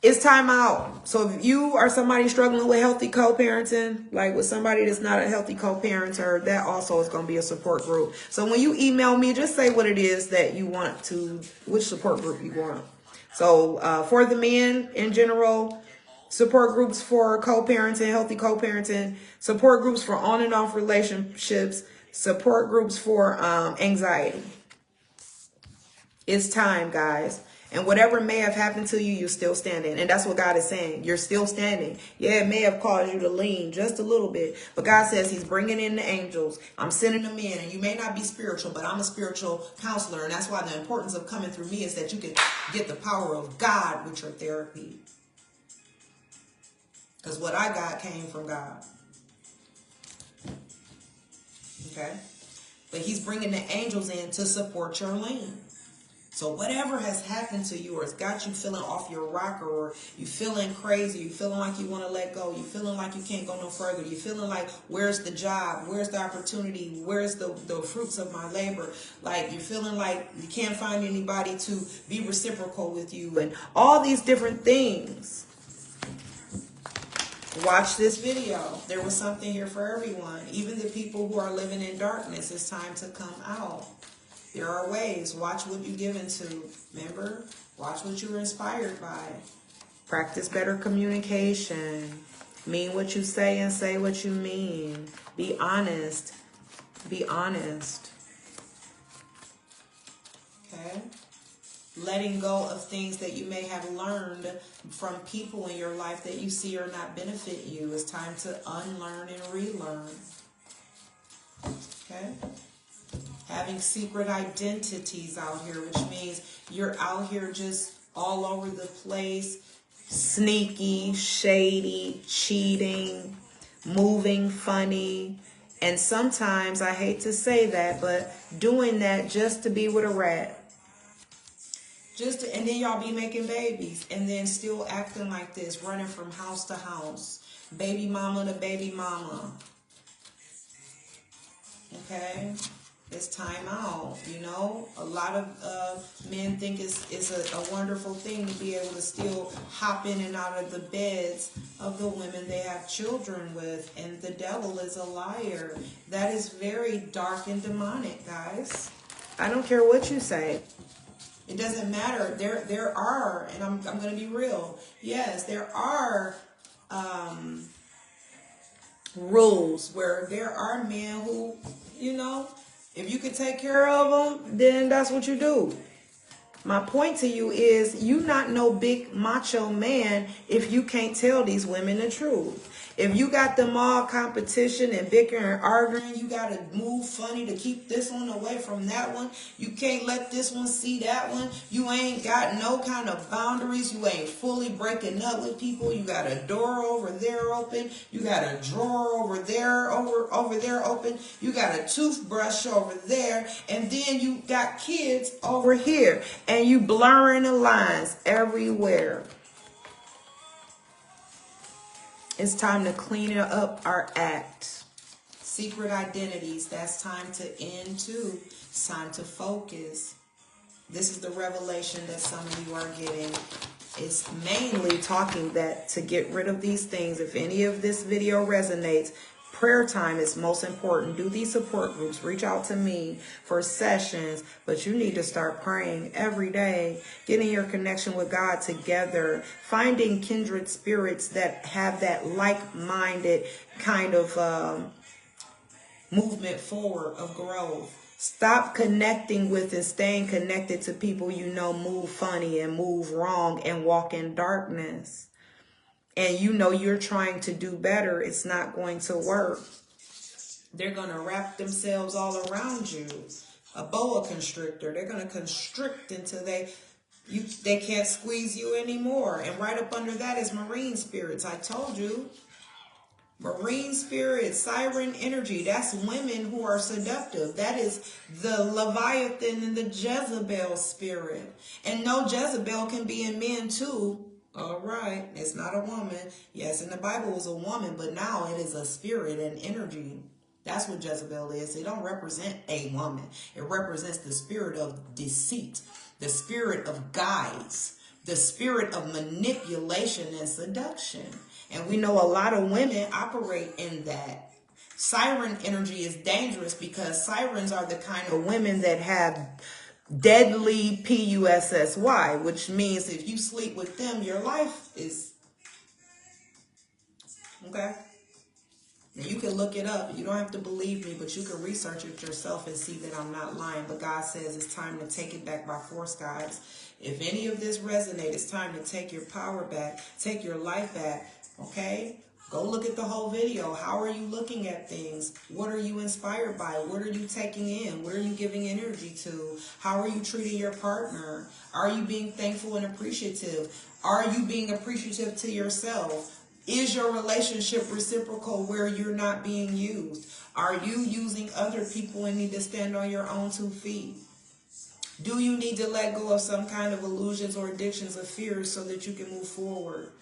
A: It's time out. So if you are somebody struggling with healthy co-parenting, like with somebody that's not a healthy co-parenter, that also is going to be a support group. So when you email me, just say what it is that you want to, which support group you want. So for the men in general, support groups for co-parenting, healthy co-parenting, support groups for on and off relationships, support groups for anxiety. It's time, guys. And whatever may have happened to you, you're still standing. And that's what God is saying. You're still standing. Yeah, it may have caused you to lean just a little bit. But God says he's bringing in the angels. I'm sending them in. And you may not be spiritual, but I'm a spiritual counselor. And that's why the importance of coming through me is that you can get the power of God with your therapy. Because what I got came from God. Okay? But he's bringing the angels in to support your lean. So whatever has happened to you or has got you feeling off your rocker, or you feeling crazy, you feeling like you want to let go, you feeling like you can't go no further, you feeling like where's the job, where's the opportunity, where's the fruits of my labor, like you're feeling like you can't find anybody to be reciprocal with you, and all these different things. Watch this video. There was something here for everyone. Even the people who are living in darkness, it's time to come out. There are ways. Watch what you give into. Remember? Watch what you're inspired by. Practice better communication. Mean what you say and say what you mean. Be honest. Be honest. Okay? Letting go of things that you may have learned from people in your life that you see or not benefit you. It's time to unlearn and relearn. Okay? Having secret identities out here, which means you're out here just all over the place, sneaky, shady, cheating, moving funny, and sometimes, I hate to say that, but doing that just to be with a rat. And then y'all be making babies and then still acting like this, running from house to house, baby mama to baby mama. Okay? It's time out, you know. A lot of men think it's a wonderful thing to be able to still hop in and out of the beds of the women they have children with, and the devil is a liar. That is very dark and demonic, guys. I don't care what you say. It doesn't matter. There are, and I'm going to be real. Yes, there are rules where there are men who, you know, if you can take care of them, then that's what you do. My point to you is you not no big macho man if you can't tell these women the truth. If you got them all competition and bickering and arguing, you got to move funny to keep this one away from that one. You can't let this one see that one. You ain't got no kind of boundaries. You ain't fully breaking up with people. You got a door over there open. You got a drawer over there open. You got a toothbrush over there. And then you got kids over here. And you blurring the lines everywhere. It's time to clean up our act. Secret identities, that's time to end too. It's time to focus. This is the revelation that some of you are getting. It's mainly talking that to get rid of these things. If any of this video resonates, Prayer time is most important. Do these support groups. Reach out to me for sessions, but you need to start praying every day, getting your connection with God together, finding kindred spirits that have that like-minded kind of movement forward of growth. Stop connecting with and staying connected to people you know move funny and move wrong and walk in darkness. And you know you're trying to do better. It's not going to work. They're going to wrap themselves all around you. A boa constrictor. They're going to constrict until they can't squeeze you anymore. And right up under that is marine spirits. I told you. Marine spirit, siren energy, that's women who are seductive. That is the Leviathan and the Jezebel spirit. And no, Jezebel can be in men too. All right, it's not a woman. Yes, in the Bible it was a woman, but now it is a spirit and energy. That's what Jezebel is. It don't represent a woman. It represents the spirit of deceit, the spirit of guise, the spirit of manipulation and seduction. And we know a lot of women operate in that. Siren energy is dangerous because sirens are the kind of women that have deadly PUSSY, which means if you sleep with them, your life is... Okay? Now you can look it up. You don't have to believe me, but you can research it yourself and see that I'm not lying. But God says it's time to take it back by force, guys. If any of this resonates, it's time to take your power back, take your life back. Okay? Go look at the whole video. How are you looking at things? What are you inspired by? What are you taking in? What are you giving energy to? How are you treating your partner? Are you being thankful and appreciative? Are you being appreciative to yourself? Is your relationship reciprocal where you're not being used? Are you using other people and need to stand on your own 2 feet? Do you need to let go of some kind of illusions or addictions or fears so that you can move forward?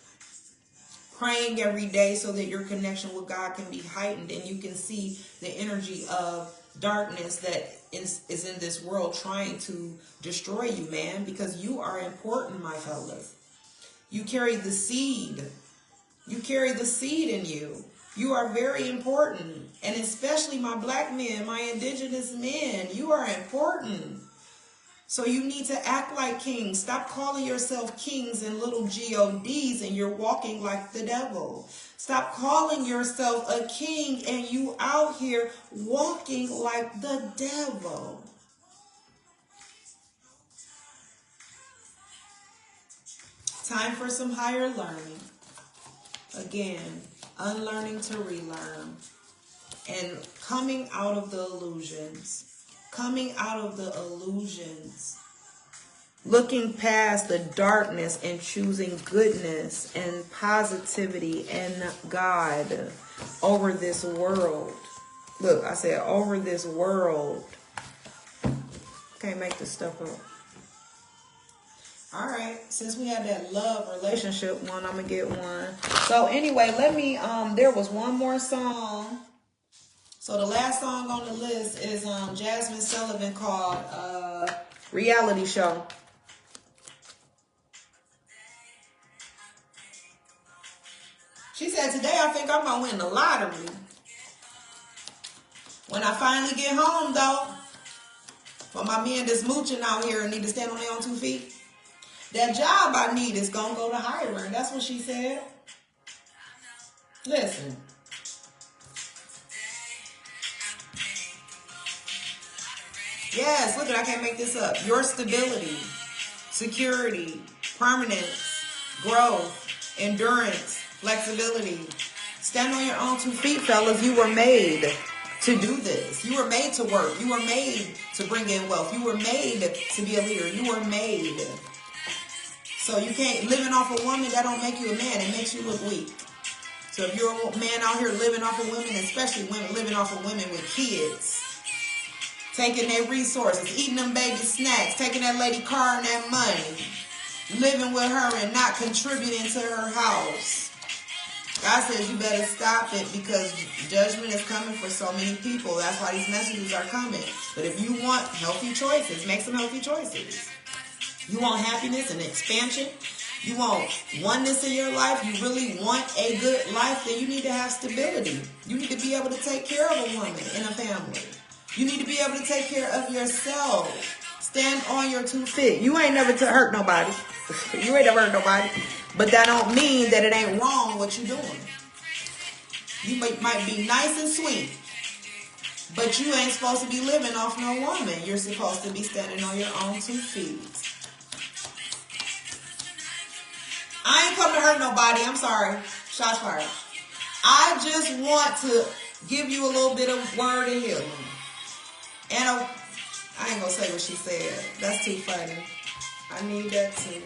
A: Praying every day so that your connection with God can be heightened and you can see the energy of darkness that is in this world trying to destroy you, man, because you are important, my fellas. You carry the seed. You carry the seed in you. You are very important. And especially my black men, my indigenous men, you are important. So you need to act like kings. Stop calling yourself kings and little gods and you're walking like the devil. Stop calling yourself a king and you out here walking like the devil. Time for some higher learning. Again, unlearning to relearn. And coming out of the illusions. Coming out of the illusions, looking past the darkness and choosing goodness and positivity and God over this world. Look, I said over this world. Can't make this stuff up. All right, since we had that love relationship one, I'm gonna get one. So anyway, let me, there was one more song. So the last song on the list is Jasmine Sullivan called Reality Show. She said, today I think I'm going to win the lottery. When I finally get home, though, for my men that's mooching out here and need to stand on their own 2 feet, that job I need is going to go to hiring. That's what she said. Listen. Yes, look at, I can't make this up. Your stability, security, permanence, growth, endurance, flexibility. Stand on your own 2 feet, fellas. You were made to do this. You were made to work. You were made to bring in wealth. You were made to be a leader. You were made. So you can't, living off a woman, that don't make you a man. It makes you look weak. So if you're a man out here living off of women, especially women living off of women with kids, taking their resources, eating them baby snacks, taking that lady car and that money, living with her and not contributing to her house. God says you better stop it because judgment is coming for so many people. That's why these messages are coming. But if you want healthy choices, make some healthy choices. You want happiness and expansion? You want oneness in your life. You really want a good life, then you need to have stability. You need to be able to take care of a woman in a family. You need to be able to take care of yourself. Stand on your 2 feet. You ain't never hurt nobody. You ain't never hurt nobody. But that don't mean that it ain't wrong what you doing. You might be nice and sweet, but you ain't supposed to be living off no woman. You're supposed to be standing on your own 2 feet. I ain't come to hurt nobody. I'm sorry. Shots fired. I just want to give you a little bit of word of healing. And I ain't gonna say what she said. That's too funny. I need that too.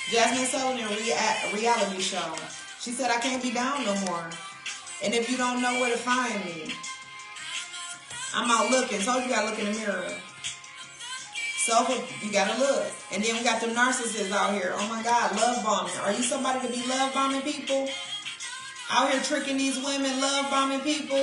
A: Jasmine Sullivan reality show. She said, I can't be down no more. And if you don't know where to find me, I'm out looking. So you gotta look in the mirror. So you gotta look. And then we got the narcissists out here. Oh my God, love bombing. Are you somebody to be love bombing people? Out here tricking these women, love bombing people?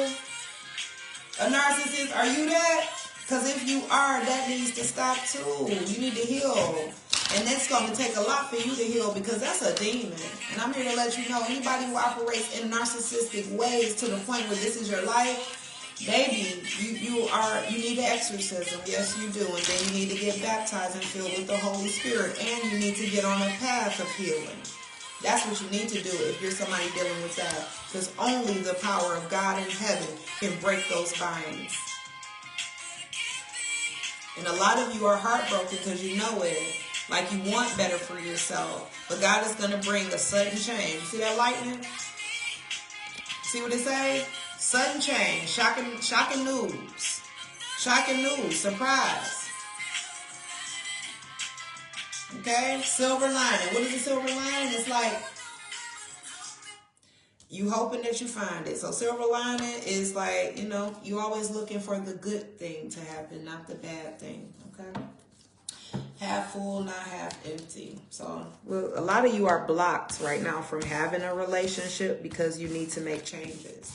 A: A narcissist, are you that? Because if you are, that needs to stop too. You need to heal. And that's going to take a lot for you to heal, because that's a demon. And I'm here to let you know, anybody who operates in narcissistic ways to the point where this is your life, baby, you need an exorcism. Yes, you do. And then you need to get baptized and filled with the Holy Spirit. And you need to get on a path of healing. That's what you need to do if you're somebody dealing with that. Because only the power of God in heaven can break those binds. And a lot of you are heartbroken because you know it. Like you want better for yourself. But God is going to bring a sudden change. See that lightning? See what it say? Sudden change. Shocking news. Shocking news. Surprise. Okay? Silver lining. What is the silver lining? It's like you hoping that you find it. So silver lining is like, you always looking for the good thing to happen, not the bad thing. Okay? Half full, not half empty. So a lot of you are blocked right now from having a relationship because you need to make changes.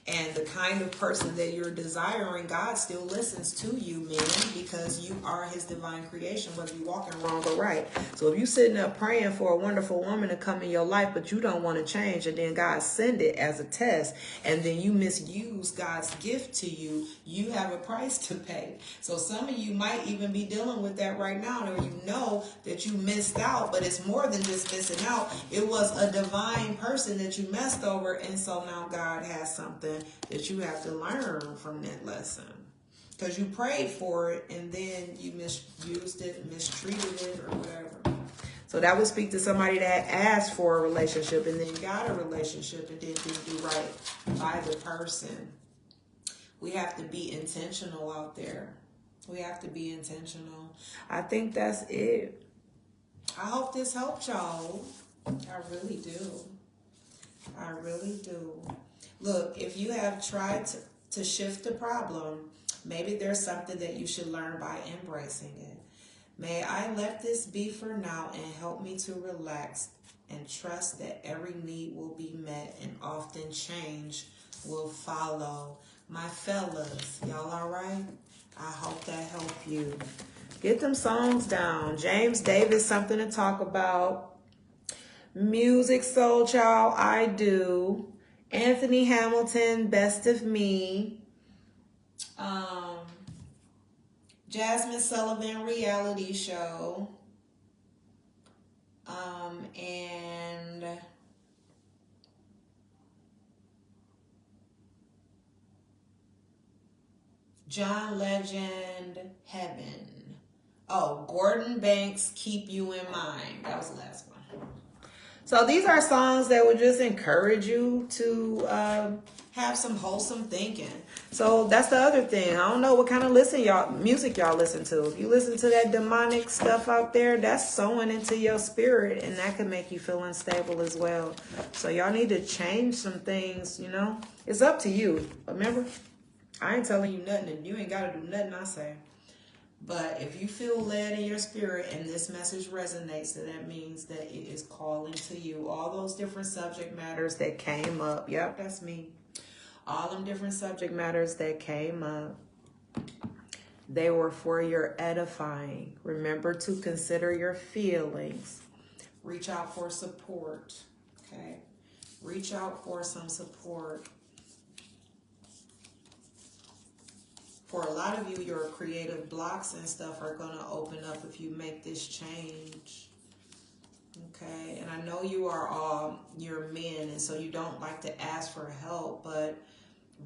A: And the kind of person that you're desiring, God still listens to you, men, because you are his divine creation, whether you're walking wrong or right. So if you're sitting up praying for a wonderful woman to come in your life, but you don't want to change, and then God send it as a test, and then you misuse God's gift to you, you have a price to pay. So some of you might even be dealing with that right now, or you know that you missed out, but it's more than just missing out. It was a divine person that you messed over, and so now God has something that you have to learn from that lesson, because you prayed for it and then you misused it, mistreated it, or whatever. So that would speak to somebody that asked for a relationship and then got a relationship and didn't do right by the person. We have to be intentional out there. We have to be intentional. I think that's it. I hope this helped y'all. I really do. I really do. Look, if you have tried to shift the problem, maybe there's something that you should learn by embracing it. May I let this be for now and help me to relax and trust that every need will be met and often change will follow. My fellas, y'all all right? I hope that helped you. Get them songs down. James Davis, Something to Talk About. Music Soul Child, I Do. Anthony Hamilton, Best of Me. Jasmine Sullivan, Reality Show. And John Legend, Heaven. Oh, Gordon Banks, Keep You in Mind. That was the last one. So these are songs that would just encourage you to have some wholesome thinking. So that's the other thing. I don't know what kind of music y'all listen to. If you listen to that demonic stuff out there, that's sowing into your spirit, and that can make you feel unstable as well. So y'all need to change some things, It's up to you. Remember, I ain't telling you nothing, and you ain't got to do nothing I say. But if you feel led in your spirit and this message resonates, then that means that it is calling to you. All those different subject matters that came up. Yep, that's me. All them different subject matters that came up. They were for your edifying. Remember to consider your feelings. Reach out for support. Okay? Reach out for some support. For a lot of you, your creative blocks and stuff are going to open up if you make this change. Okay? And I know you are all, you're men, and so you don't like to ask for help, but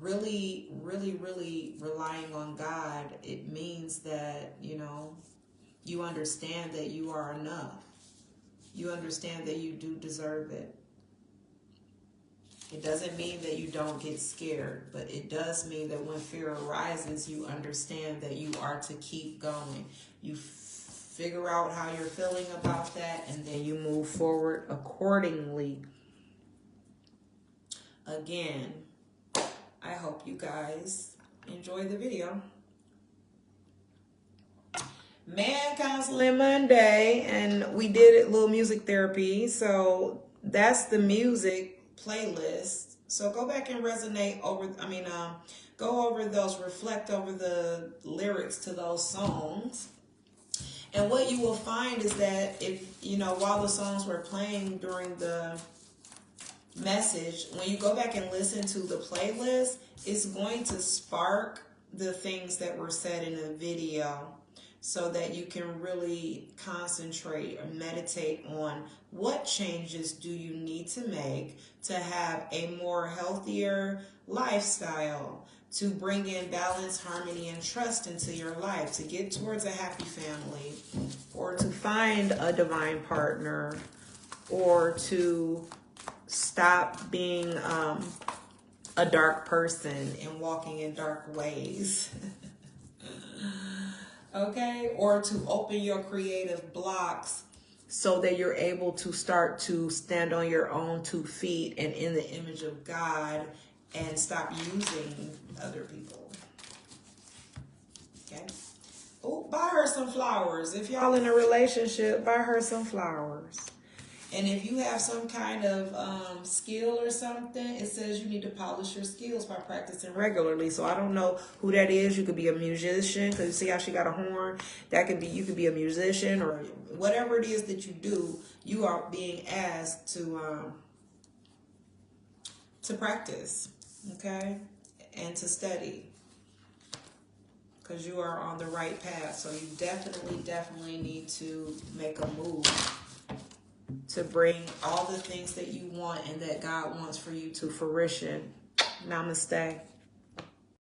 A: really, really, really relying on God, it means that, you know, you understand that you are enough. You understand that you do deserve it. It doesn't mean that you don't get scared, but it does mean that when fear arises, you understand that you are to keep going. You figure out how you're feeling about that, and then you move forward accordingly. Again, I hope you guys enjoy the video. Man Counseling Monday, and we did a little music therapy, so that's the music playlist. So go back and resonate over, go over those, reflect over the lyrics to those songs. And what you will find is that if, you know, while the songs were playing during the message, when you go back and listen to the playlist, it's going to spark the things that were said in the video, so that you can really concentrate or meditate on what changes do you need to make to have a more healthier lifestyle, to bring in balance, harmony, and trust into your life, to get towards a happy family, or to find a divine partner, or to stop being a dark person and walking in dark ways. Okay? Or to open your creative blocks so that you're able to start to stand on your own 2 feet and in the image of God, and stop using other people. Okay? Oh, buy her some flowers. If y'all in a relationship, buy her some flowers. And if you have some kind of skill or something, it says you need to polish your skills by practicing regularly. So I don't know who that is. You could be a musician, because you see how she got a horn. That could be, you could be a musician, or whatever it is that you do. You are being asked to practice, okay, and to study, because you are on the right path. So you definitely need to make a move to bring all the things that you want and that God wants for you to fruition. Namaste.